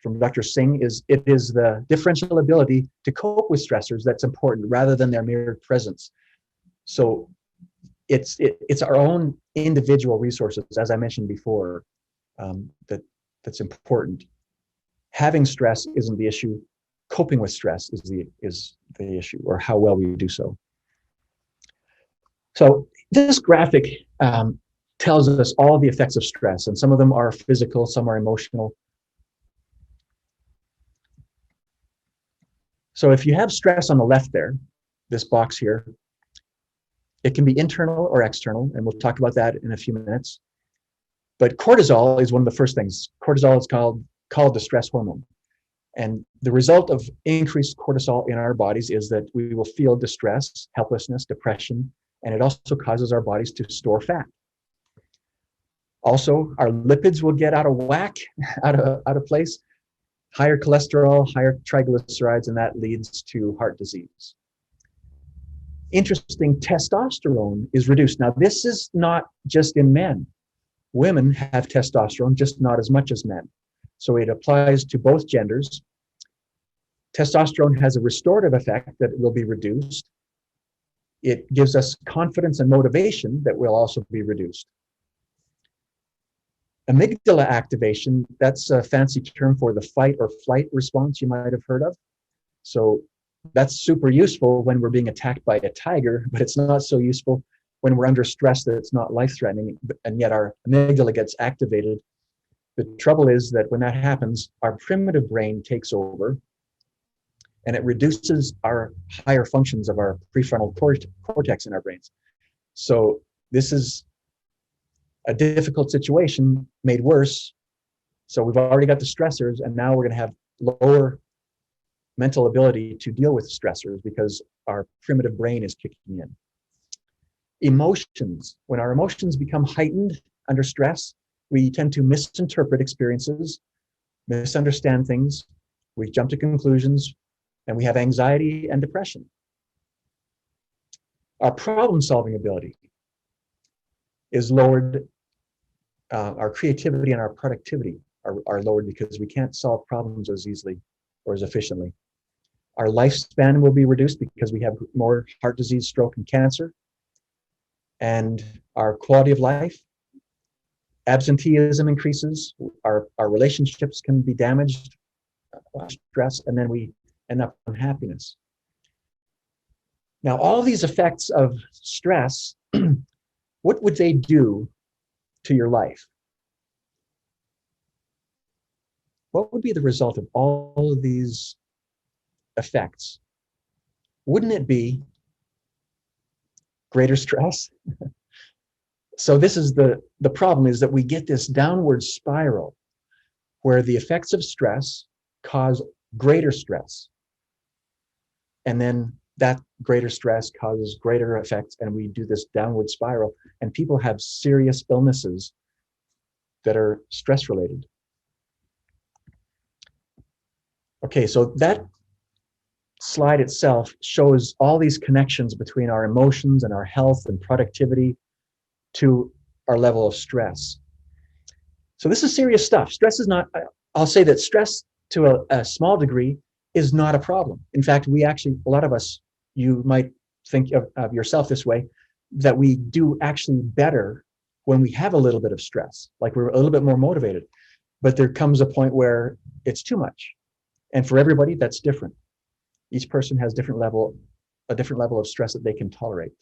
from Dr. Singh is it is the differential ability to cope with stressors that's important rather than their mere presence. So it's our own individual resources, as I mentioned before, that's important. Having stress isn't the issue. Coping with stress is the issue, or how well we do so. So this graphic tells us all the effects of stress, and some of them are physical, some are emotional. So if you have stress on the left there, this box here, it can be internal or external, and we'll talk about that in a few minutes. But cortisol is one of the first things. Cortisol is called the stress hormone. And the result of increased cortisol in our bodies is that we will feel distress, helplessness, depression, and it also causes our bodies to store fat. Also, our lipids will get out of whack, out of place, higher cholesterol, higher triglycerides, and that leads to heart disease. Interesting, testosterone is reduced. Now, this is not just in men. Women have testosterone, just not as much as men. So it applies to both genders. Testosterone has a restorative effect that will be reduced. It gives us confidence and motivation that will also be reduced. Amygdala activation, that's a fancy term for the fight or flight response you might have heard of. So that's super useful when we're being attacked by a tiger, but it's not so useful when we're under stress that it's not life-threatening, and yet our amygdala gets activated. The trouble is that when that happens, our primitive brain takes over, and it reduces our higher functions of our prefrontal cortex in our brains. So this is a difficult situation made worse. So we've already got the stressors, and now we're going to have lower mental ability to deal with stressors because our primitive brain is kicking in. Emotions. When our emotions become heightened under stress, we tend to misinterpret experiences, misunderstand things, we jump to conclusions, and we have anxiety and depression. Our problem-solving ability is lowered. Our creativity and our productivity are lowered because we can't solve problems as easily or as efficiently. Our lifespan will be reduced because we have more heart disease, stroke, and cancer. And our quality of life, absenteeism increases, our relationships can be damaged by stress, and then we end up with unhappiness. Now, all these effects of stress, what would they do to your life? What would be the result of all of these effects? Wouldn't it be greater stress? So this is the problem, is that we get this downward spiral where the effects of stress cause greater stress. And then that greater stress causes greater effects, and we do this downward spiral, and people have serious illnesses that are stress related. Okay, so that slide itself shows all these connections between our emotions and our health and productivity to our level of stress. So this is serious stuff. Stress is not, I'll say that stress to a small degree is not a problem. In fact, we actually, a lot of us, you might think of yourself this way, that we do actually better when we have a little bit of stress, like we're a little bit more motivated. But there comes a point where it's too much. And for everybody, that's different. Each person has a different level of stress that they can tolerate.